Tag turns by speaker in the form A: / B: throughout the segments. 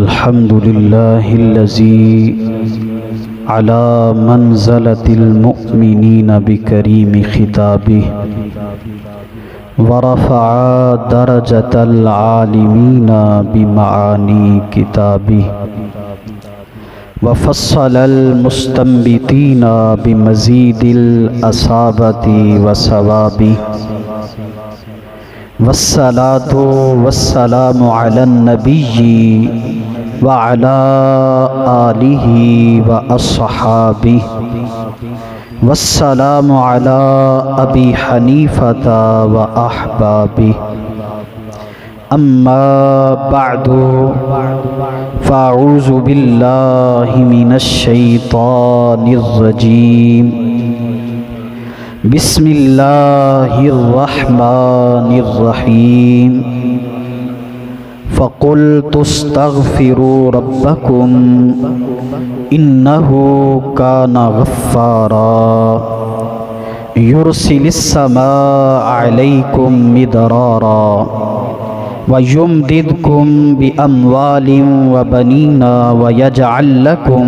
A: الحمد لله الذي على منزلة المؤمنين بكريم خطابه ورفع درجة العالمين بمعاني كتابه وفصل المستنبطين بمزيد الأصابة وثوابه والصلاة والسلام على النبي وعلى آله وأصحابه والسلام على أبي حنيفة وأحبابه أما بعد فأعوذ بالله من الشيطان الرجيم بسم الله الرحمن الرحيم فقلت استغفروا ربكم إنه كان غفارا يرسل السماء عليكم مدرارا ويمددكم بأموال وبنين ويجعل لكم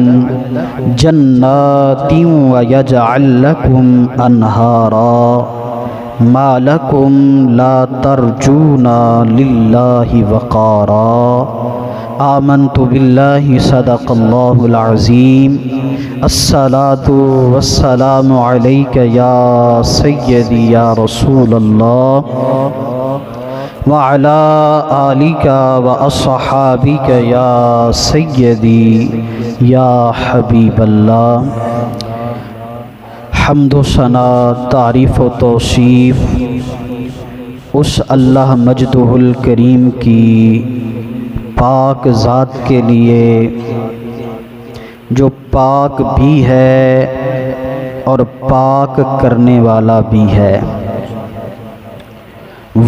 A: جنات ويجعل لكم أنهارا ما لكم لا ترجون لله وقارا آمنت بالله صدق الله العظيم الصلاة والسلام عليك يا سيدي يا رسول الله وعلى آلك وأصحابك يا سيدي يا حبيب الله حمد و ثنا تعریف و توصیف اس اللہ مجدہ الکریم کی پاک ذات کے لیے جو پاک بھی ہے اور پاک کرنے والا بھی ہے،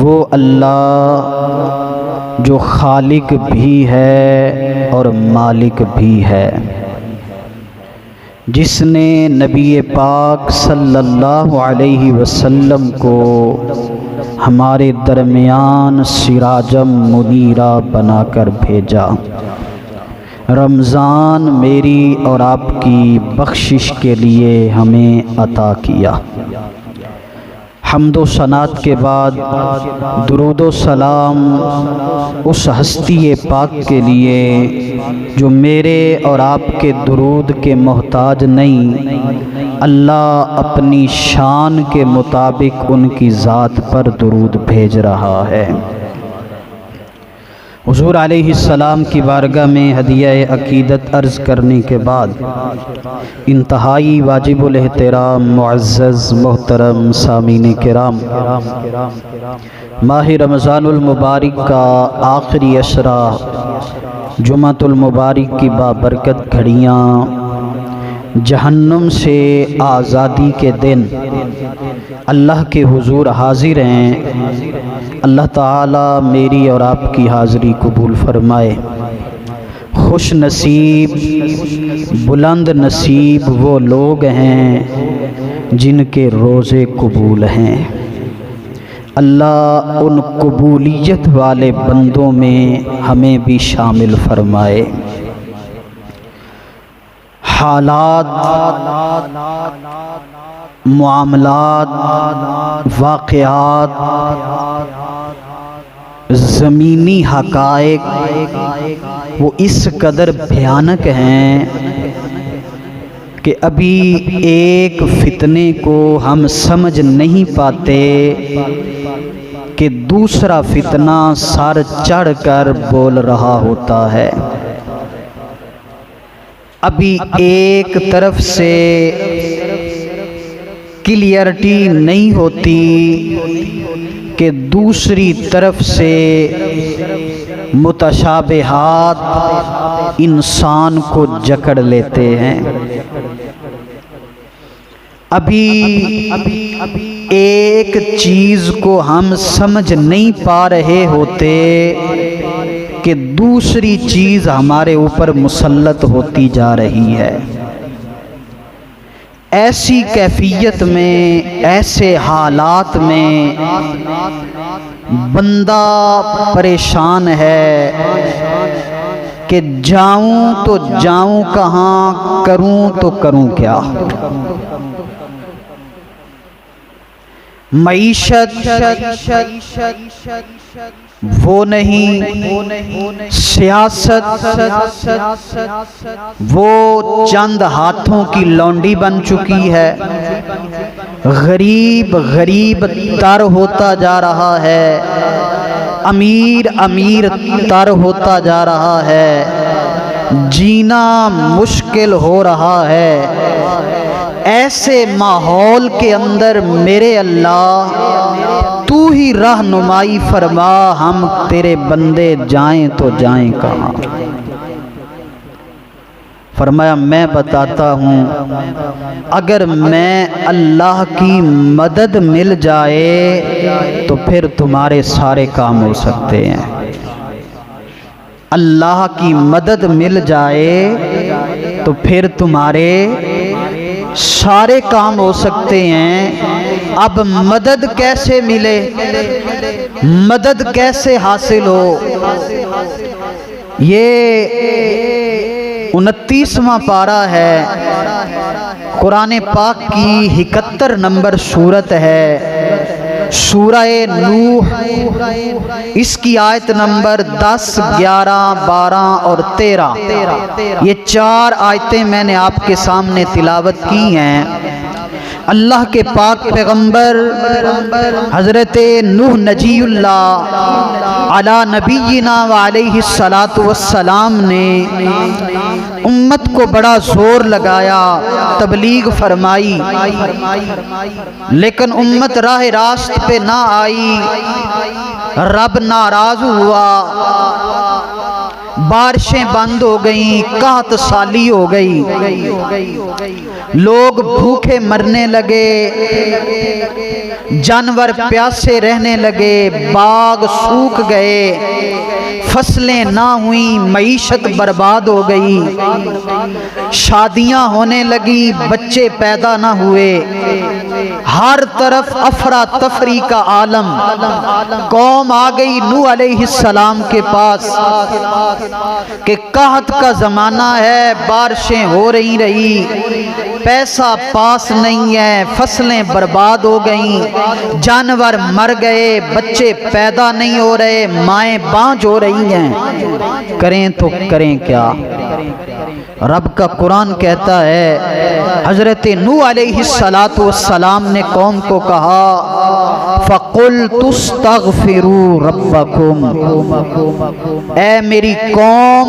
A: وہ اللہ جو خالق بھی ہے اور مالک بھی ہے، جس نے نبی پاک صلی اللہ علیہ وسلم کو ہمارے درمیان سراجم منیرہ بنا کر بھیجا، رمضان میری اور آپ کی بخشش کے لیے ہمیں عطا کیا۔ حمد و ثناء کے بعد درود و سلام اس ہستی پاک کے لیے جو میرے اور آپ کے درود کے محتاج نہیں، اللہ اپنی شان کے مطابق ان کی ذات پر درود بھیج رہا ہے۔ حضور علیہ السلام کی بارگاہ میں ہدیہ عقیدت عرض کرنے کے بعد انتہائی واجب الاحترام معزز محترم سامعین کرام، ماہ رمضان المبارک کا آخری عشرہ، جمعۃ المبارک کی بابرکت گھڑیاں، جہنم سے آزادی کے دن اللہ کے حضور حاضر ہیں۔ اللہ تعالیٰ میری اور آپ کی حاضری قبول فرمائے۔ خوش نصیب بلند نصیب وہ لوگ ہیں جن کے روزے قبول ہیں۔ اللہ ان قبولیت والے بندوں میں ہمیں بھی شامل فرمائے۔ حالات، معاملات، واقعات، زمینی حقائق وہ اس قدر بھیانک ہیں کہ ابھی ایک فتنے کو ہم سمجھ نہیں پاتے کہ دوسرا فتنہ سر چڑھ کر بول رہا ہوتا ہے۔ ابھی ایک طرف سے کلیئرٹی نہیں ہوتی کہ دوسری طرف سے متشابہات انسان کو جکڑ لیتے ہیں۔ ابھی ایک چیز کو ہم سمجھ نہیں پا رہے ہوتے کہ دوسری چیز ہمارے اوپر مسلط ہوتی جا رہی ہے۔ ایسی کیفیت میں، ایسے حالات میں بندہ پریشان ہے کہ جاؤں تو جاؤں کہاں، کروں تو کروں کیا۔ معیشت وہ نہیں، سیاست وہ چند ہاتھوں کی لونڈی بن چکی ہے۔ غریب غریب تر ہوتا جا رہا ہے، امیر امیر تر ہوتا جا رہا ہے، جینا مشکل ہو رہا ہے۔ ایسے ماحول کے اندر میرے اللہ تو ہی رہنمائی فرما، ہم تیرے بندے جائیں تو جائیں کہاں۔ فرمایا میں بتاتا ہوں، اگر میں اللہ کی مدد مل جائے تو پھر تمہارے سارے کام ہو سکتے ہیں۔ اللہ کی مدد مل جائے تو پھر تمہارے سارے کام ہو سکتے ہیں۔ اب مدد کیسے ملے، مدد کیسے حاصل ہو؟ یہ 29واں پارہ ہے، قرآن پاک کی 71 نمبر سورت ہے، سورہ نوح۔ اس کی آیت نمبر 10، 11، 12 اور 13، یہ 4 آیتیں میں نے آپ کے سامنے تلاوت کی ہیں۔ اللہ کے پاک پیغمبر حضرت نوح نجی اللہ علی نبینا وعلیہ السلام نے امت کو بڑا زور لگایا، تبلیغ فرمائی، لیکن امت راہ راست پہ نہ آئی، رب ناراض ہوا، بارشیں بند ہو گئیں، قحط سالی ہو گئی، لوگ بھوکے مرنے لگے، جانور پیاسے رہنے لگے، باغ سوکھ گئے، فصلیں نہ ہوئیں، معیشت برباد ہو گئی، شادیاں ہونے لگی، بچے پیدا نہ ہوئے، ہر طرف افراتفری کا عالم۔ قوم آ گئی نوح علیہ السلام کے پاس کہ قحط کا زمانہ ہے، بارشیں ہو رہی، پیسہ پاس نہیں ہے، فصلیں برباد ہو گئیں، جانور مر گئے، بچے پیدا نہیں ہو رہے، مائیں بانجھ ہو رہی ہیں، کریں تو کریں کیا؟ رب کا قرآن کہتا ہے حضرت نوح علیہ السلام نے قوم کو کہا فَقُلْتُ اسْتَغْفِرُوا رَبَّكُمْ، اے میری قوم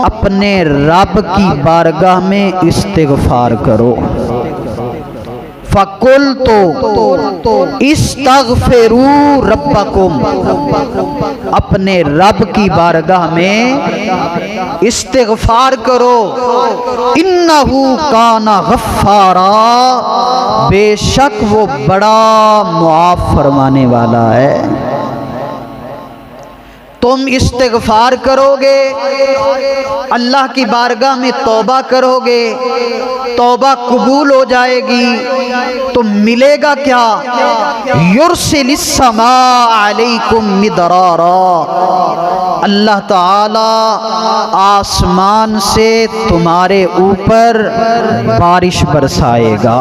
A: اپنے رب کی بارگاہ میں استغفار کرو۔ فَقُلْتُ اسْتَغْفِرُوا رَبَّكُمْ، اپنے رب کی بارگاہ میں استغفار کرو، اِنَّهُ كَانَ غَفَّارًا، بے شک وہ بڑا معاف فرمانے والا ہے۔ تم استغفار کرو گے، اللہ کی بارگاہ میں توبہ کرو گے، توبہ قبول ہو جائے گی، تو ملے گا کیا؟ یرسل السماء علیکم مدرارا، اللہ تعالی آسمان سے تمہارے اوپر بارش برسائے گا،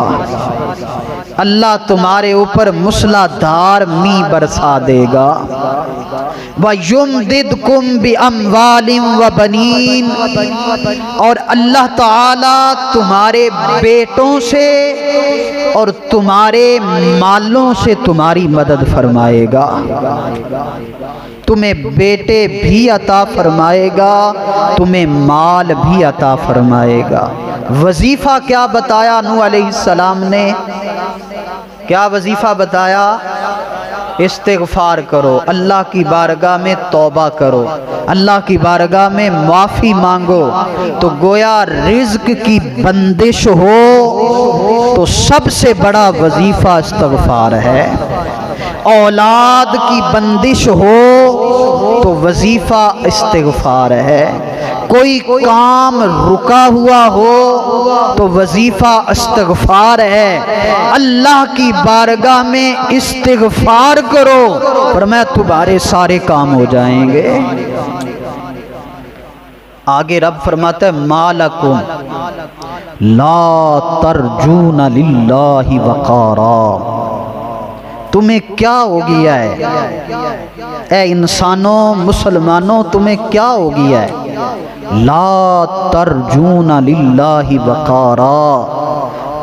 A: اللہ تمہارے اوپر موسلادھار می برسا دے گا۔ وَيُمْدِدْكُمْ بِأَمْوَالٍ وَبَنِينَ، اور اللہ تعالیٰ تمہارے بیٹوں سے اور تمہارے مالوں سے تمہاری مدد فرمائے گا، تمہیں بیٹے بھی عطا فرمائے گا، تمہیں مال بھی عطا فرمائے گا۔ وظیفہ کیا بتایا نوح علیہ السلام نے؟ کیا وظیفہ بتایا؟ استغفار کرو، اللہ کی بارگاہ میں توبہ کرو، اللہ کی بارگاہ میں معافی مانگو۔ تو گویا رزق کی بندش ہو تو سب سے بڑا وظیفہ استغفار ہے، اولاد کی بندش ہو تو وظیفہ استغفار ہے، کوئی کام رکا ہوا ہو تو وظیفہ استغفار ہے۔ اللہ کی بارگاہ میں استغفار کرو، فرمایا تمہارے سارے کام ہو جائیں گے۔ آگے رب فرماتا ہے مالکم لا ترجون للہ وقارا، تمہیں کیا ہو گیا ہے اے انسانوں مسلمانوں، تمہیں کیا ہو گیا ہے؟ لا ترجون للہ وقارا،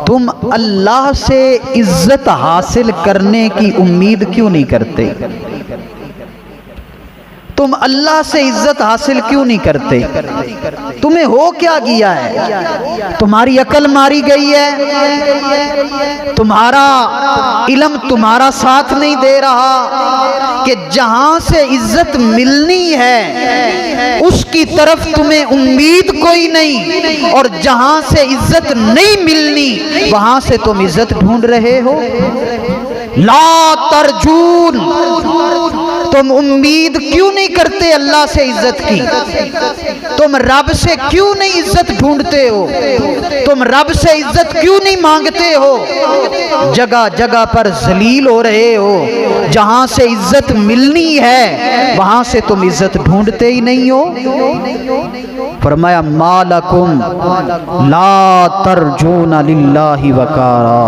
A: تم اللہ سے عزت حاصل کرنے کی امید کیوں نہیں کرتے؟ تم اللہ سے عزت حاصل کیوں نہیں کرتے؟ تمہیں ہو کیا گیا ہے؟ تمہاری عقل ماری گئی ہے؟ تمہارا علم تمہارا ساتھ نہیں دے رہا کہ جہاں سے عزت ملنی ہے اس کی طرف تمہیں امید کوئی نہیں، اور جہاں سے عزت نہیں ملنی وہاں سے تم عزت ڈھونڈ رہے ہو؟ لا ترجون، تم امید کیوں نہیں کرتے اللہ سے عزت کی؟ تم رب سے کیوں نہیں عزت ڈھونڈتے ہو؟ تم رب سے عزت کیوں نہیں مانگتے ہو؟ جگہ جگہ پر ذلیل ہو رہے ہو، جہاں سے عزت ملنی ہے وہاں سے تم عزت ڈھونڈتے ہی نہیں ہو۔ فرمایا مالکم لا ترجون للہ وقارا۔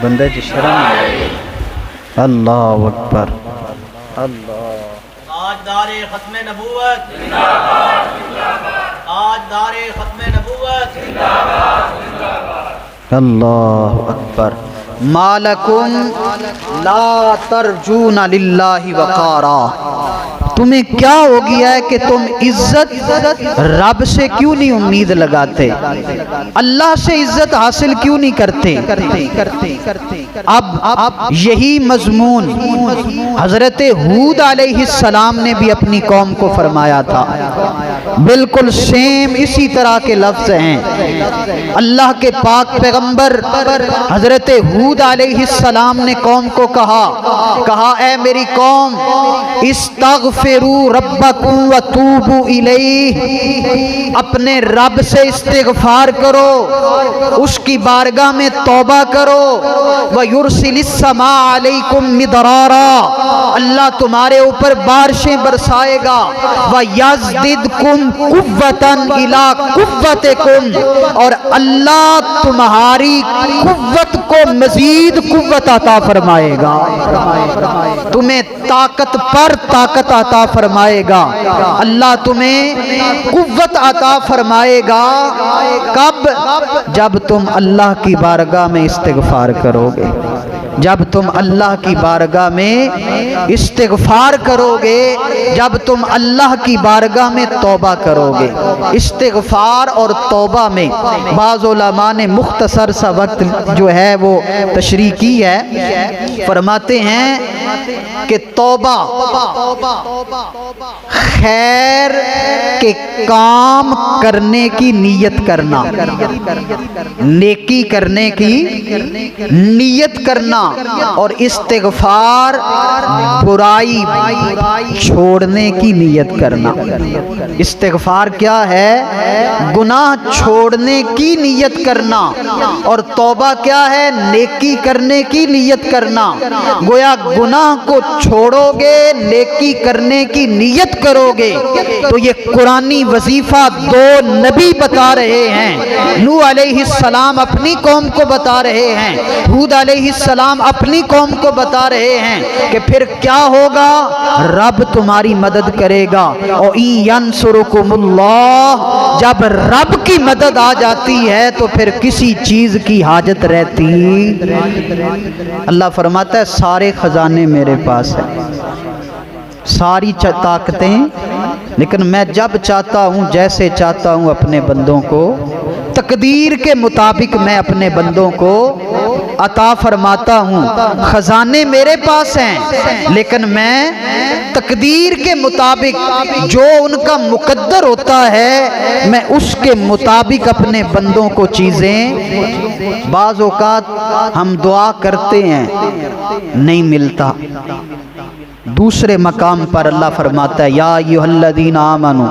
A: بندے جی شرم، اللہ اکبر، اللہ۔
B: تاجدار ختم نبوت، تاجدار ختم نبوت،
A: اللہ اکبر۔ مالکم لا ترجون للہ وقارا، تمہیں کیا ہو گیا ہے کہ تم عزت رب سے کیوں نہیں امید لگاتے؟ اللہ سے عزت حاصل کیوں نہیں کرتے؟ اب یہی مضمون حضرت ہود علیہ السلام نے بھی اپنی قوم کو فرمایا تھا، بالکل سیم اسی طرح کے لفظ ہیں۔ اللہ کے پاک پیغمبر حضرت ہود علیہ السلام نے قوم کو کہا اے میری قوم استغفروا ربکم وتوبوا الیہ، اپنے رب سے استغفار کرو، اس کی بارگاہ میں توبہ کرو، وَيُرْسِلِ السَّمَاءَ عَلَيْكُمْ مِدْرَارًا، اللہ تمہارے اوپر بارشیں برسائے گا، وَيَزْدِدْكُمْ قُوَّةً إِلَىٰ قُوَّتِكُمْ، اور اللہ تمہاری قوت کو مزید قوت عطا فرمائے گا، تمہیں طاقت پر طاقت عطا فرمائے گا، اللہ تمہیں قوت عطا فرمائے گا۔ کب؟ جب تم اللہ کی بارگاہ میں استغفار کرو گے، جب تم اللہ کی بارگاہ میں استغفار کرو گے، جب تم اللہ کی بارگاہ میں توبہ کرو گے۔ استغفار اور توبہ میں بعض علماء نے مختصر سا وقت جو ہے وہ تشریح کی ہے، فرماتے ہیں کہ توبہ خیر کے کام کرنے کی نیت کرنا، نیکی کرنے کی نیت کرنا، اور استغفار برائی چھوڑنے کی نیت کرنا۔ استغفار کیا ہے؟ گناہ چھوڑنے کی نیت کرنا، اور توبہ کیا ہے؟ نیکی کرنے کی نیت کرنا۔ گویا گناہ کو چھوڑو گے، نیکی کرنے کی نیت کرو گے تو یہ قرآنی وظیفہ دو نبی بتا رہے ہیں۔ نوح علیہ السلام اپنی قوم کو بتا رہے ہیں، ہود علیہ السلام اپنی قوم کو بتا رہے ہیں کہ پھر کیا ہوگا؟ رب تمہاری مدد کرے گا، اور ینصرکم اللہ، جب رب کی مدد آ جاتی ہے تو پھر کسی چیز کی حاجت رہتی۔ اللہ فرماتا ہے سارے خزانے میرے پاس ہیں، ساری طاقتیں، لیکن میں جب چاہتا ہوں جیسے چاہتا ہوں اپنے بندوں کو، تقدیر کے مطابق میں اپنے بندوں کو عطا فرماتا ہوں۔ خزانے میرے پاس ہیں، لیکن میں تقدیر کے مطابق جو ان کا مقدر ہوتا ہے میں اس کے مطابق اپنے بندوں کو چیزیں، بعض اوقات ہم دعا کرتے ہیں نہیں ملتا، دوسرے مقام پر اللہ فرماتا ہے یا ایھالذین آمنو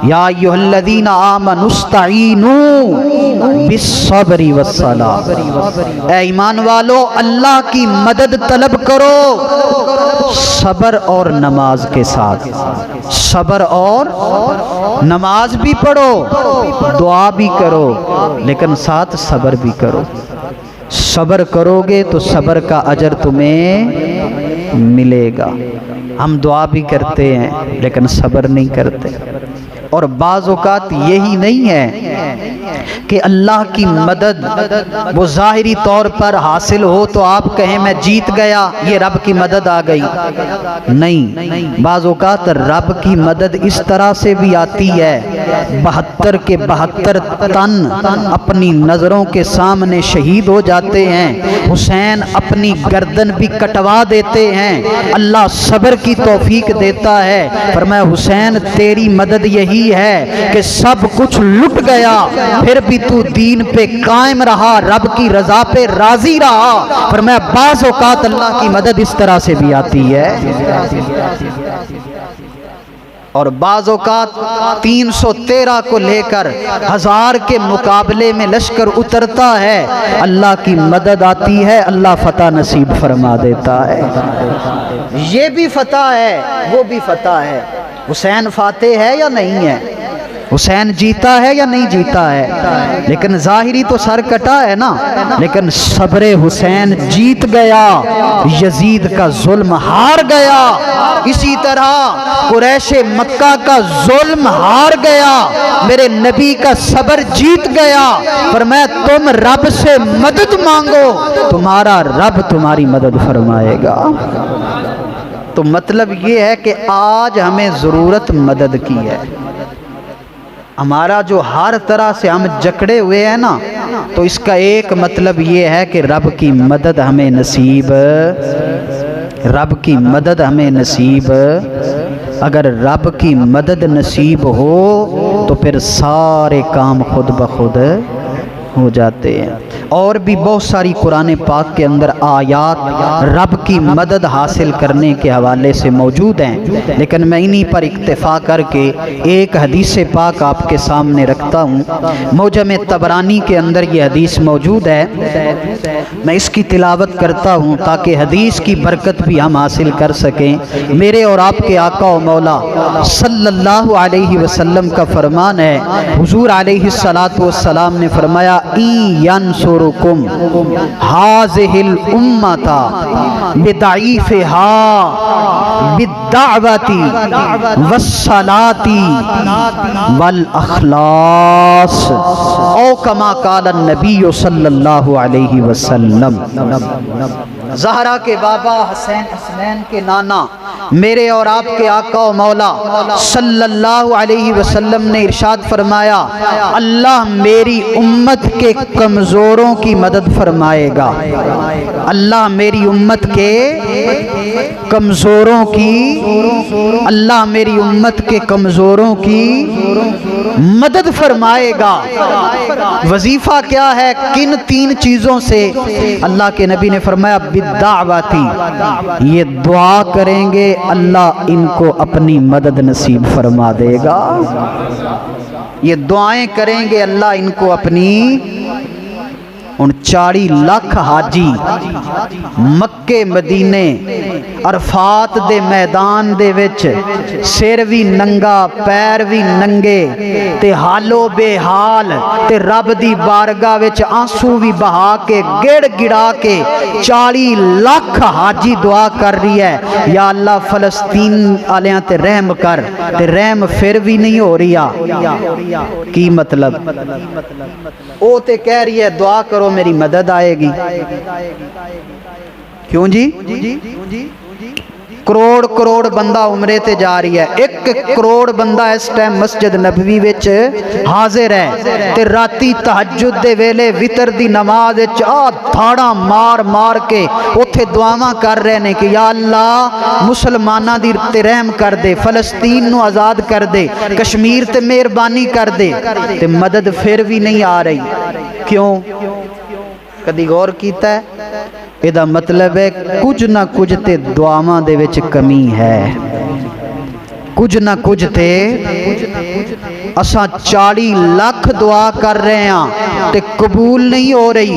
A: یا ایھالذین آمنوا استعینوا بالصبر والصلاۃ، اے ایمان والو اللہ کی مدد طلب کرو صبر اور نماز کے ساتھ، صبر اور نماز بھی پڑھو، دعا بھی کرو، لیکن ساتھ صبر بھی کرو۔ صبر کرو گے تو صبر کا اجر تمہیں ملے گا۔ ہم دعا بھی کرتے ہیں لیکن صبر نہیں کرتے، اور بعض اوقات یہی نہیں ہے کہ اللہ کی مدد وہ ظاہری طور پر حاصل ہو تو آپ کہیں میں جیت گیا، یہ رب کی مدد آ گئی، نہیں، بعض اوقات رب کی مدد اس طرح سے بھی آتی ہے 72 کے 72 تن اپنی نظروں کے سامنے شہید ہو جاتے ہیں، حسین اپنی گردن بھی کٹوا دیتے ہیں، اللہ صبر کی توفیق دیتا ہے، فرمایا حسین تیری مدد یہی ہے کہ سب کچھ لٹ گیا پھر بھی تو دین پہ قائم رہا، رب کی رضا پہ راضی رہا۔ فرمایا بعض اوقات اللہ کی مدد اس طرح سے بھی آتی ہے، اور بعض اوقات 313 کو لے کر 1000 کے مقابلے میں لشکر اترتا ہے، اللہ کی مدد آتی ہے، اللہ فتح نصیب فرما دیتا ہے۔ یہ بھی فتح ہے، وہ بھی فتح ہے۔ حسین فاتح ہے یا نہیں ہے؟ حسین جیتا ہے یا نہیں جیتا ہے؟ لیکن ظاہری تو سر کٹا ہے نا، لیکن صبر حسین جیت گیا، یزید کا ظلم ہار گیا، اسی طرح قریش مکہ کا ظلم ہار گیا، میرے نبی کا صبر جیت گیا۔ فرمایا تم رب سے مدد مانگو، تمہارا رب تمہاری مدد فرمائے گا۔ تو مطلب یہ ہے کہ آج ہمیں ضرورت مدد کی ہے، ہمارا جو ہر طرح سے ہم جکڑے ہوئے ہیں نا، تو اس کا ایک مطلب یہ ہے کہ رب کی مدد ہمیں نصیب، رب کی مدد ہمیں نصیب، اگر رب کی مدد نصیب ہو تو پھر سارے کام خود بخود ہو جاتے ہیں۔ اور بھی بہت ساری قرآن پاک کے اندر آیات رب کی مدد حاصل کرنے کے حوالے سے موجود ہیں، لیکن میں انہی پر اکتفا کر کے ایک حدیث پاک آپ کے سامنے رکھتا ہوں۔ معجم طبرانی کے اندر یہ حدیث موجود ہے، میں اس کی تلاوت کرتا ہوں تاکہ حدیث کی برکت بھی ہم حاصل کر سکیں۔ میرے اور آپ کے آقا و مولا صلی اللہ علیہ وسلم کا فرمان ہے، حضور علیہ السلام نے فرمایا ینصرکم ھذہ الامۃ بضعیفھا بالدعوۃ والصلاۃ والاخلاص او کما قال النبی صلی اللہ علیہ وسلم۔ زہرا کے بابا حسین حسنین کے نانا میرے اور آپ کے آقا و مولا صلی اللہ علیہ وسلم نے ارشاد فرمایا، اللہ میری امت کے کمزوروں کی مدد فرمائے گا، اللہ میری امت کے کمزوروں کی، اللہ میری امت کے کمزوروں کی مدد فرمائے گا۔ وظیفہ کیا ہے؟ کن 3 چیزوں سے؟ اللہ کے نبی نے فرمایا بالدعوتی، یہ دعا کریں گے اللہ ان کو اپنی مدد نصیب فرما دے گا، یہ دعائیں کریں گے اللہ ان کو اپنی 39 لاکھ حاجی مکے مدینے عرفات دے میدان دے وچ سر بھی ننگا پیر بھی ننگے تے حالو بے حال تے رب دی بارگاہ وچ آنسو بھی بہا کے گڑ گڑا کے 40 لاکھ حاجی دعا کر رہی ہے، یا اللہ فلسطین آلیاں تے رحم کر، تے رحم پھر بھی نہیں ہو رہی۔ کی مطلب؟ او تے کہہ رہی ہے دعا کرو میری مدد آئے گی، کیوں جی؟ کروڑ بندہ عمرے تے جا رہی ہے، 1 کروڑ بندہ اس ٹائم مسجد نبوی وچ حاضر ہے، تے راتی تہجد دے ویلے وتر دی نماز وچ دھاڑا مار مار کے اوتھے دعاواں کر رہے نے کہ یا اللہ مسلماناں دی تے رحم کر دے، فلسطین نو آزاد کر دے، کشمیر تے مہربانی کر دے، تے مدد پھر بھی نہیں آ رہی۔ کیوں؟ کدی غور کیتا ہے؟ ਇਹਦਾ ਮਤਲਬ ਹੈ ਕੁਝ ਨਾ ਕੁਝ ਤੇ ਦੁਆਵਾਂ ਦੇ ਵਿੱਚ ਕਮੀ ਹੈ। ਕੁਝ ਨਾ ਕੁਝ ਤੇ ਅਸਾਂ 40 ਲੱਖ ਦੁਆ ਕਰ ਰਹੇ ਹਾਂ ਤੇ ਕਬੂਲ ਨਹੀਂ ਹੋ ਰਹੀ।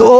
A: 2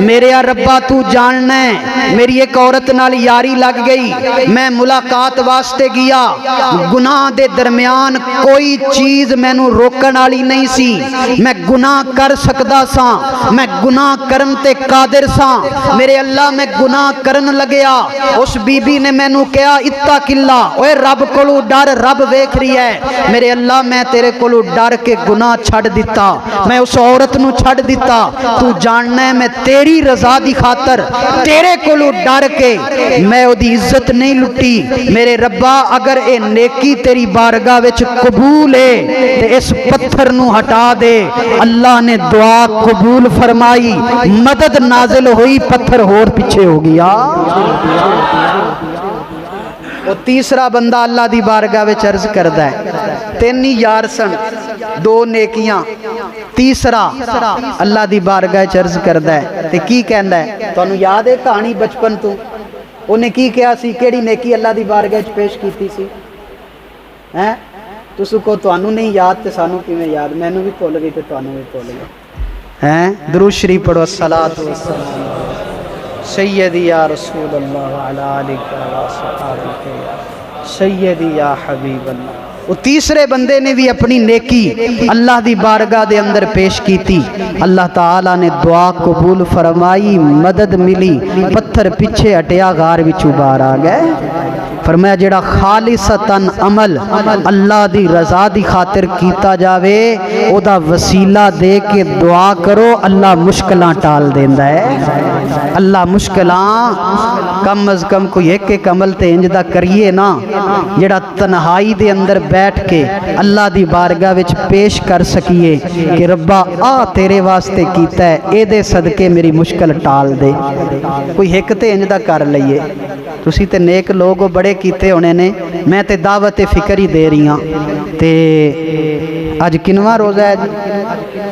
A: میرے ربا تو جاننا ہے میری ایک عورت نال یاری لگ گئی میں ملاقات واسطے گیا گناہ دے درمیان کوئی چیز مینوں روکن والی نہیں سی میں گناہ کر سکدا سا میں گناہ کرن تے قادر سا میرے اللہ میں گناہ کرن لگیا اس بی بی نے مینوں کہا اتق اللہ اوے رب کولو ڈر رب ویکھ رہی ہے میرے اللہ میں تیرے کولو ڈر کے گناہ چھڑ دیتا میں اس عورت نو چھڑ دیتا تو جاننا ہے میں تیری رضا دی خاطر تیرے کولو ڈر کے میں او دی عزت نہیں لٹی میرے ربا اگر اے نیکی تیری بارگاہ وچ قبول ہے تے اس پتھر نو ہٹا دے اللہ نے دعا قبول فرمائی مدد نازل ہوئی پتھر ہور پیچھے ہو گیا وہ تیسرا بندہ اللہ دی بارگاہ وچ عرض کردا ہے تین ہی یار سن دو نیکیاں تیسرا اللہ دی بارگاہ وچ عرض کردا ہے تے کی کہندا ہے تانوں یاد ہے کہانی بچپن تو انہیں کی کہا سی کیڑی نیکی اللہ دی بارگاہ وچ پیش کیتی سی ہیں تسوں کو تانوں نہیں یاد تے سانوں کیویں یاد مینوں بھی بھول گئی تے تانوں بھی بھول گئی ہیں درود شریف پڑھو الصلاۃ والسلام سیدی یا رسول اللہ وعلی آلک و صحابک یا سیدی یا حبیب اللہ وہ تیسرے بندے نے بھی اپنی نیکی اللہ دی بارگاہ دے اندر پیش کیتی اللہ تعالیٰ نے دعا قبول فرمائی مدد ملی پتھر پیچھے ہٹیا غار وچوں باہر آ گئے فرمایا جڑا خالصتاً عمل اللہ دی رضا دی خاطر کیتا جاوے او دا وسیلہ دے کے دعا کرو اللہ مشکلاں ٹال دیندا ہے اللہ مشکلاں کم از کم کوئی ایک عمل تے انج دا کریے نا جڑا تنہائی دے اندر بیٹھ کے اللہ دی بارگاہ وچ پیش کر سکیے کہ ربا آ تیرے واسطے کیتا ہے اے دے صدقے میری مشکل ٹال دے کوئی ایک تے انج دا کر لئیے تسی تے نیک لوگ بڑے کیتے ہونے نے میں تے دعوت فکر ہی دے رہی ہاں تے اج کنواں روزہ ہے جی